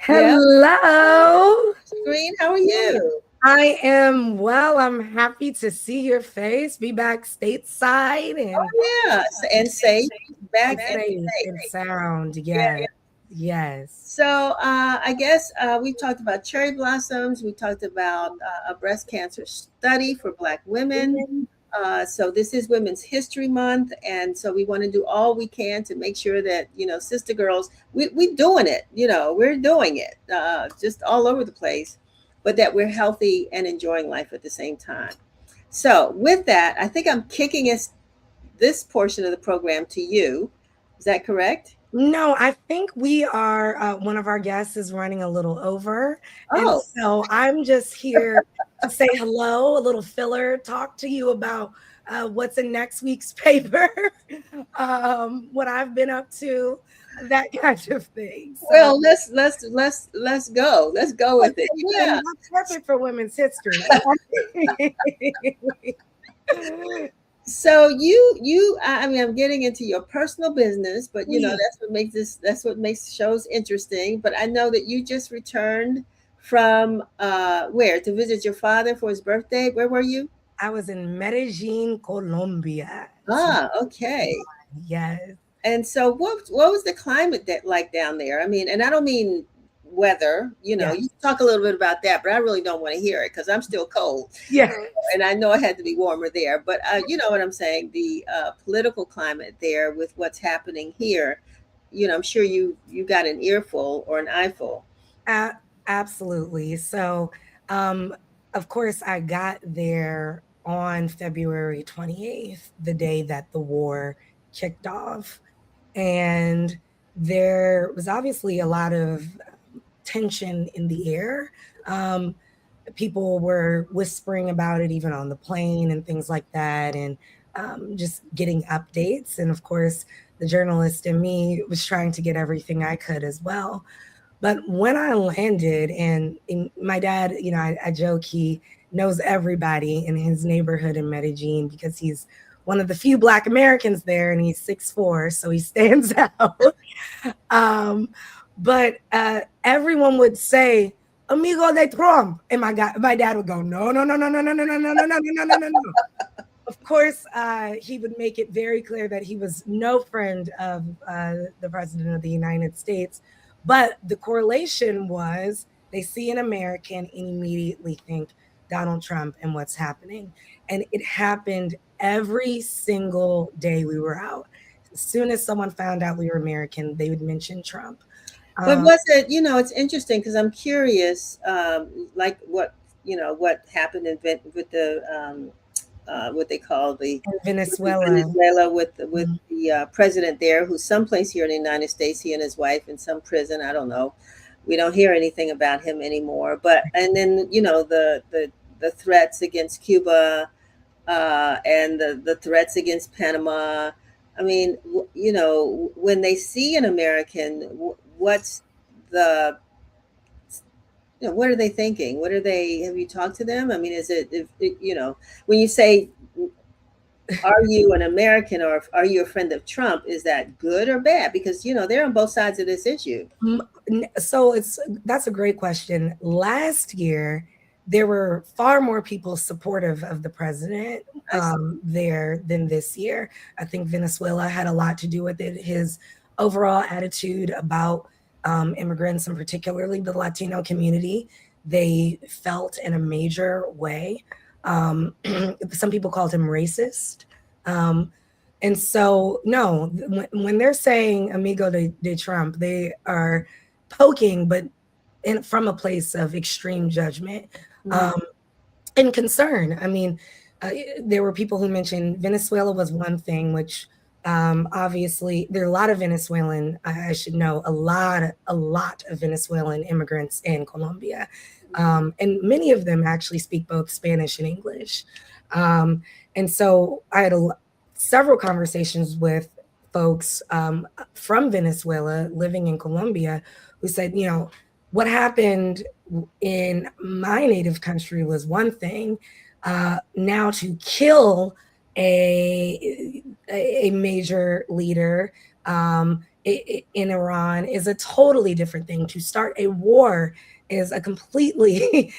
Yeah. Hello. Screen, how are you? I am well. I'm happy to see your face, be back stateside and Yeah, and safe, back and safe and sound. Yes. Yes. So I guess we've talked about cherry blossoms. We talked about a breast cancer study for Black women. So this is Women's History Month, and so we want to do all we can to make sure that sister girls, we doing it. We're doing it just all over the place, but that we're healthy and enjoying life at the same time. So with that, I think I'm kicking this portion of the program to you. Is that correct? No, I think we are, one of our guests is running a little over. And Oh, so I'm just here to say hello, a little filler, talk to you about what's in next week's paper, what I've been up to, that kind of thing. So, well, let's go. Let's go with it. Yeah. that's perfect for women's history. So I mean, I'm getting into your personal business, but that's what makes shows interesting. But I know that you just returned from where to visit your father for his birthday. Where were you? I was in Medellin, Colombia. Ah, okay. Yes. And so what was the climate like down there? I mean, and I don't mean weather, Yes. you talk a little bit about that, but I really don't want to hear it because I'm still cold. Yeah. And I know it had to be warmer there, but you know what I'm saying? The political climate there with what's happening here, I'm sure you got an earful or an eyeful. Absolutely. So, of course, I got there on February 28th, the day that the war kicked off. And there was obviously a lot of tension in the air. People were whispering about it even on the plane and things like that, and just getting updates. And of course, the journalist in me was trying to get everything I could as well. But when I landed, and my dad, I joke he knows everybody in his neighborhood in Medellin because he's one of the few Black Americans there, and he's 6'4", so he stands out. But everyone would say, "Amigo de Trump," and my dad would go, "No, no, no, no, no, no, no, no, no, no, no, no, no, no, no." Of course, he would make it very clear that he was no friend of the president of the United States. But the correlation was they see an American and immediately think Donald Trump and what's happening. And it happened every single day we were out. As soon as someone found out we were American, they would mention Trump. But was it, it's interesting because I'm curious, like what happened with the what they call Venezuela with the president there, who's someplace here in the United States, he and his wife in some prison. I don't know. We don't hear anything about him anymore. But and then the threats against Cuba and the threats against Panama. I mean, when they see an American, what's the what are they thinking? Have you talked to them? I mean, is it, when you say, are you an American or are you a friend of Trump? Is that good or bad? Because, they're on both sides of this issue. So that's a great question. Last year, there were far more people supportive of the president there than this year. I think Venezuela had a lot to do with it. His overall attitude about immigrants, and particularly the Latino community, they felt in a major way. Some people called him racist. And so, no, when they're saying amigo de Trump, they are poking, but from a place of extreme judgment and concern. I mean, there were people who mentioned Venezuela was one thing, which obviously there are a lot of Venezuelan, I should know, a lot of Venezuelan immigrants in Colombia. And many of them actually speak both Spanish and English. And so I had several conversations with folks from Venezuela living in Colombia who said, what happened in my native country was one thing. Now to kill a major leader in Iran is a totally different thing. To start a war is a completely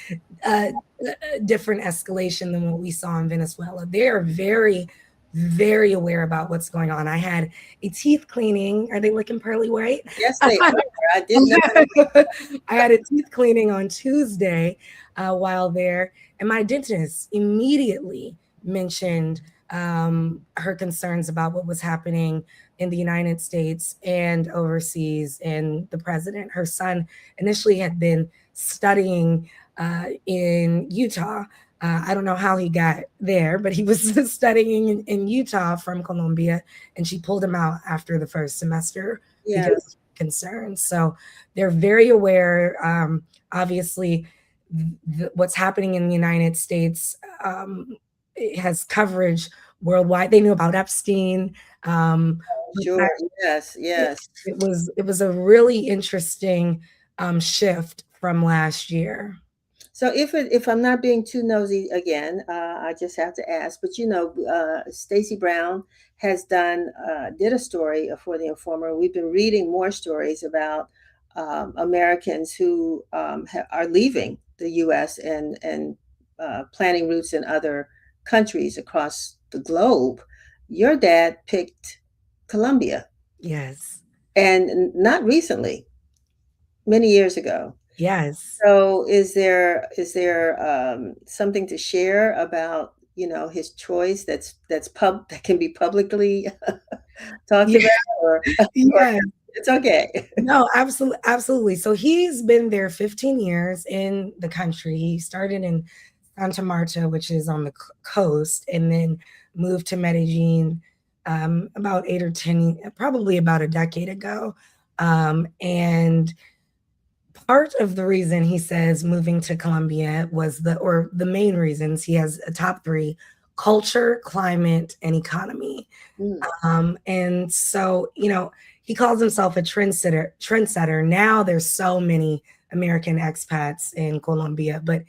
different escalation than what we saw in Venezuela. They are very, very aware about what's going on. I had a teeth cleaning. Are they looking pearly white? Yes, they are. I didn't know. I had a teeth cleaning on Tuesday while there, and my dentist immediately mentioned her concerns about what was happening in the United States and overseas, and the president. Her son initially had been studying in Utah. I don't know how he got there, but he was studying in Utah from Colombia, and she pulled him out after the first semester because of concerns. So they're very aware. Obviously, what's happening in the United States it has coverage worldwide. They knew about Epstein. Sure. Yes. It was a really interesting shift from last year. So if I'm not being too nosy again, I just have to ask. But Stacey Brown has did a story for the Informer. We've been reading more stories about Americans who are leaving the U.S. and planting roots in other countries across the globe. Your dad picked Colombia. Yes. And not recently, many years ago. Yes. So is there something to share about, his choice that can be publicly talked about, or yes. It's okay. No, absolutely. So he's been there 15 years in the country. He started in Santa Marta, which is on the coast, and then moved to Medellin about 8 or 10, probably about a decade ago. And part of the reason he says moving to Colombia was the main reasons, he has a top 3: culture, climate, and economy. And so, he calls himself a trendsetter. Now there's so many American expats in Colombia, but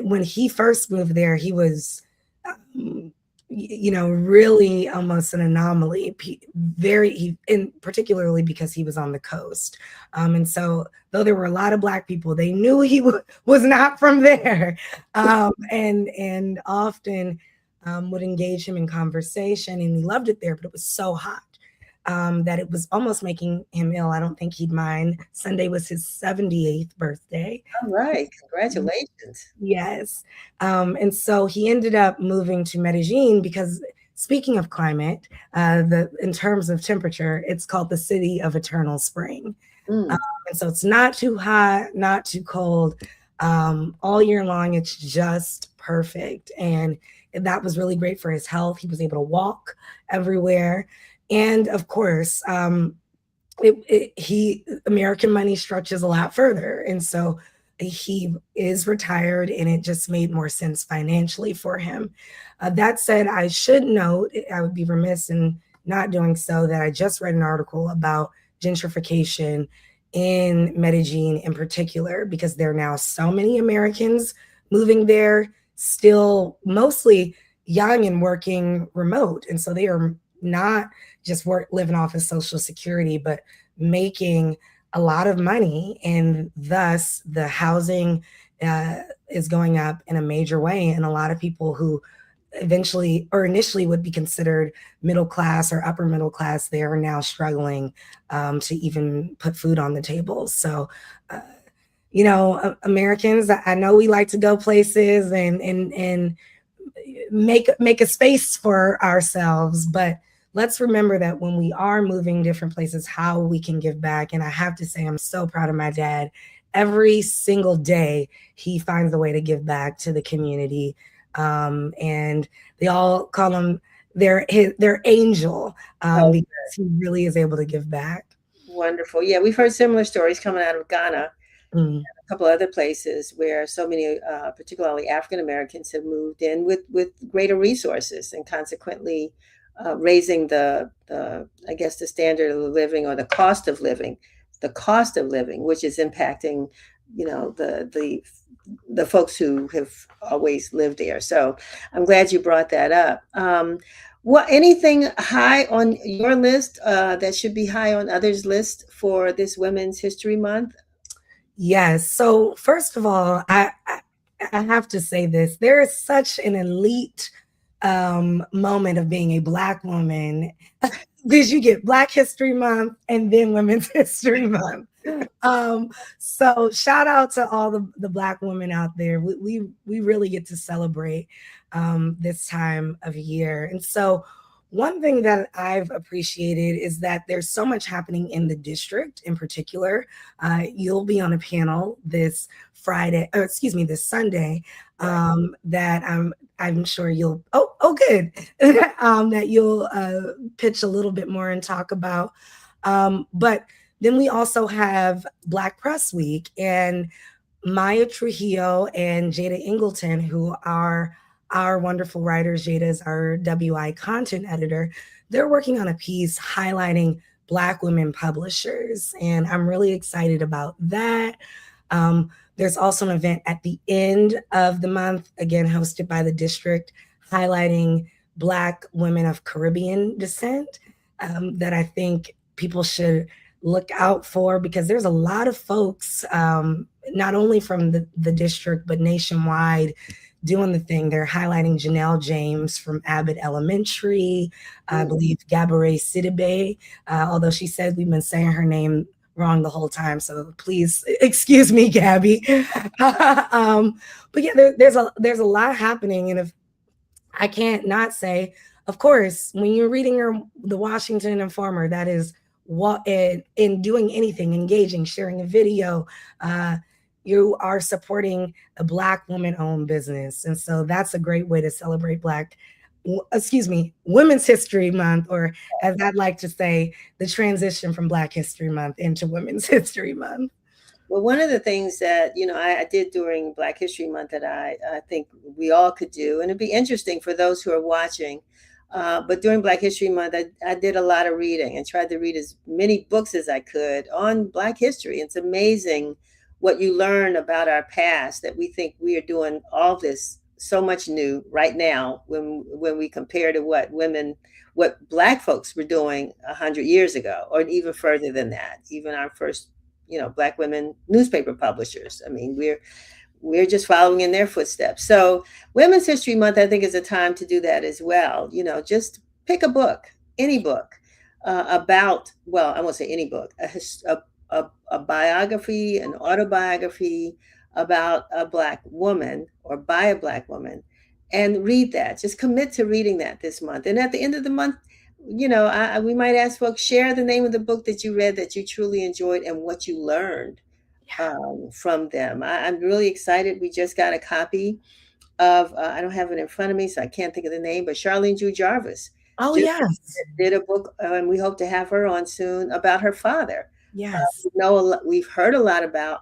when he first moved there, he was, really almost an anomaly. Particularly because he was on the coast. And so, though there were a lot of Black people, they knew he was not from there, and often would engage him in conversation, and he loved it there, but it was so hot that it was almost making him ill. I don't think he'd mind. Sunday was his 78th birthday. All right. Congratulations. Yes. And so he ended up moving to Medellin because, speaking of climate, in terms of temperature, it's called the city of eternal spring. And so it's not too hot, not too cold. All year long, it's just perfect. And that was really great for his health. He was able to walk everywhere. And of course, American money stretches a lot further. And so he is retired, and it just made more sense financially for him. That said, I should note, I would be remiss in not doing so, that I just read an article about gentrification in Medellin in particular, because there are now so many Americans moving there, still mostly young and working remote. And so they are not just living off of Social Security, but making a lot of money, and thus the housing is going up in a major way. And a lot of people who initially would be considered middle class or upper middle class, they are now struggling to even put food on the table. So, Americans, I know we like to go places and make a space for ourselves, but let's remember that when we are moving different places, how we can give back. And I have to say, I'm so proud of my dad. Every single day, he finds a way to give back to the community. And they all call him their angel because he really is able to give back. Wonderful. Yeah, we've heard similar stories coming out of Ghana Mm. a couple other places where so many, particularly African Americans, have moved in with greater resources and consequently raising the I guess the standard of living or the cost of living, which is impacting, the folks who have always lived there. So I'm glad you brought that up. What anything high on your list that should be high on others' list for this Women's History Month? Yes. So first of all, I have to say this. There is such an elite moment of being a Black woman because you get Black History Month and then Women's History Month. Um, so shout out to all the Black women out there. We really get to celebrate this time of year. And so one thing that I've appreciated is that there's so much happening in the district in particular. You'll be on a panel this Friday, or excuse me, this Sunday, that I'm sure you'll good that you'll pitch a little bit more and talk about. But then we also have Black Press Week, and Maya Trujillo and Jada Ingleton, who are our wonderful writers. Jada is our WI content editor. They're working on a piece highlighting Black women publishers, and I'm really excited about that. There's also an event at the end of the month, again, hosted by the district, highlighting Black women of Caribbean descent, that I think people should look out for, because there's a lot of folks, not only from the district, but nationwide, doing the thing. They're highlighting Janelle James from Abbott Elementary, I believe Gabourey Sidibe, although she said we've been saying her name wrong the whole time, so please excuse me, Gabby. But yeah, there's a lot happening, and if I can't not say, of course, when you're reading the Washington Informer, that is what in doing anything, engaging, sharing a video, you are supporting a Black woman-owned business, and so that's a great way to celebrate Women's History Month, or as I'd like to say, the transition from Black History Month into Women's History Month. Well, one of the things that, I did during Black History Month that I think we all could do, and it'd be interesting for those who are watching, but during Black History Month, I did a lot of reading and tried to read as many books as I could on Black history. It's amazing what you learn about our past, that we think we are doing all this so much new right now when we compare to what Black folks were doing 100 years ago, or even further than that. Even our first, Black women newspaper publishers. I mean, we're just following in their footsteps. So Women's History Month, I think, is a time to do that as well. Just pick a book, any book, about, well, I won't say any book, a biography, an autobiography about a Black woman or by a Black woman, and read that. Just commit to reading that this month. And at the end of the month, we might ask folks, share the name of the book that you read that you truly enjoyed and what you learned from them. I'm really excited. We just got a copy of, I don't have it in front of me, so I can't think of the name, but Charlene Drew Jarvis. Oh, yes. Did a book, and we hope to have her on soon, about her father. Yes. We've heard a lot about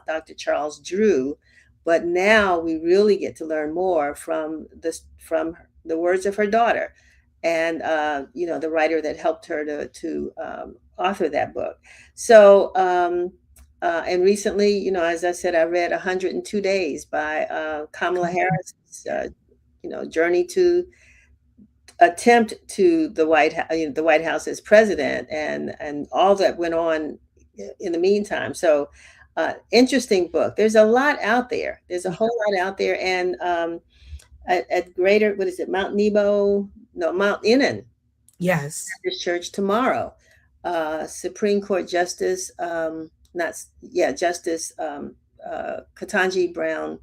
Dr. Charles Drew, but now we really get to learn more from the words of her daughter, and the writer that helped her to author that book. So and recently, as I said, I read 102 Days by Kamala Harris's journey to attempt to the White House as president, and all that went on in the meantime. So interesting book. There's a lot out there. There's a whole lot out there. And at Greater, what is it, Mount Innan. Yes. Baptist Church tomorrow. Supreme Court Justice, Justice Ketanji Brown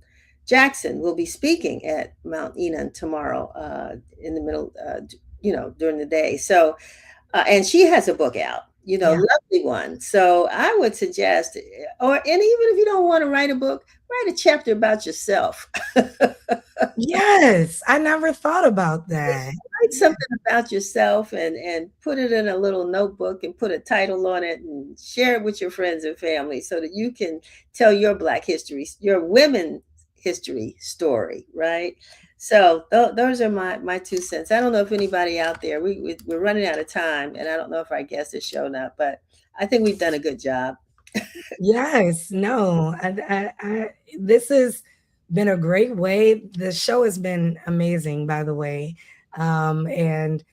Jackson will be speaking at Mount Innan tomorrow in the middle, during the day. So, and she has a book out, lovely one. So I would suggest, and even if you don't want to write a book, write a chapter about yourself. Yes, I never thought about that. write something about yourself and put it in a little notebook and put a title on it and share it with your friends and family so that you can tell your Black history, your women history story, right? So those are my 2 cents. I don't know if anybody out there, we're running out of time, and I don't know if our guest has shown up, but I think we've done a good job. Yes, no, this has been a great way. The show has been amazing, by the way. And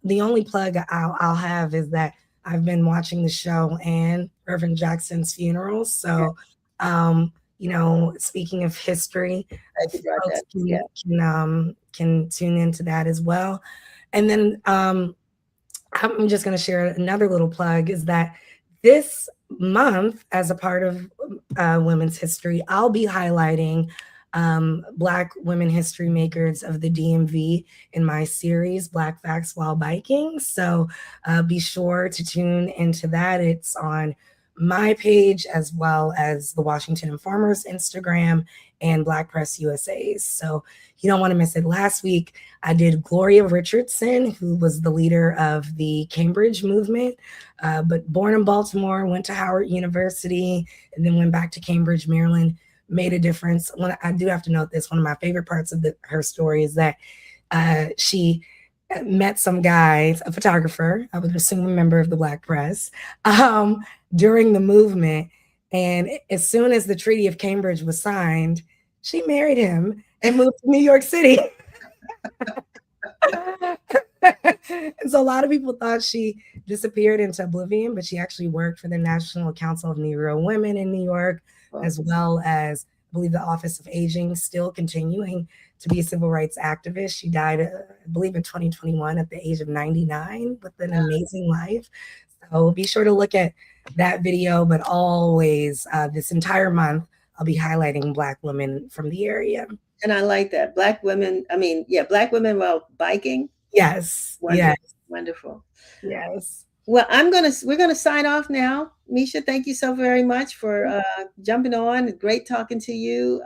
the only plug I'll have is that I've been watching the show and Reverend Jackson's funeral. So, speaking of history, Glad you brought folks that. Yeah. can tune into that as well. And then I'm just going to share another little plug is that this month, as a part of Women's History, I'll be highlighting Black women history makers of the DMV in my series, Black Facts While Biking. So be sure to tune into that. It's on my page as well as the Washington Informer's Instagram and Black Press USA's. So you don't want to miss it. Last week, I did Gloria Richardson, who was the leader of the Cambridge movement, but born in Baltimore, went to Howard University, and then went back to Cambridge, Maryland, made a difference. I do have to note this, one of my favorite parts of her story is that she met some guy, a photographer, I would assume a member of the Black Press, during the movement. And as soon as the Treaty of Cambridge was signed, she married him and moved to New York City. And so a lot of people thought she disappeared into oblivion, but she actually worked for the National Council of Negro Women in New York, as well as, I believe, the Office of Aging, still continuing to be a civil rights activist. She died, I believe, in 2021 at the age of 99 with an amazing life. So be sure to look at that video, but always this entire month, I'll be highlighting Black women from the area. And I like that. Black women, Black women while biking. Yes. Wonderful. Yes. Wonderful. Yes. Well, we're gonna sign off now. Misha, thank you so very much for jumping on. Great talking to you.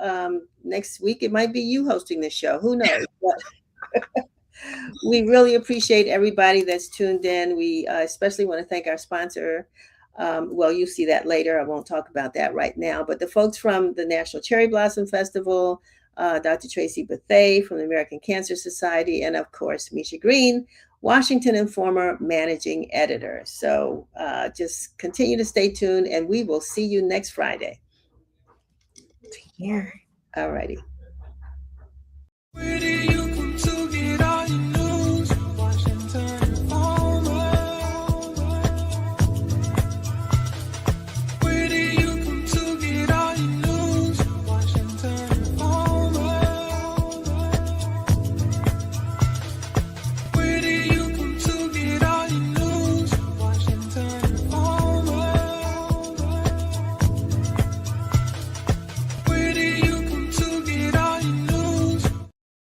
Next week it might be you hosting the show. Who knows? But we really appreciate everybody that's tuned in. We especially want to thank our sponsor. Well, you'll see that later. I won't talk about that right now. But the folks from the National Cherry Blossom Festival, Dr. Traci Bethea from the American Cancer Society, and of course, Misha Green, Washington Informer managing editor. So just continue to stay tuned, and we will see you next Friday. Yeah. All righty. Where do you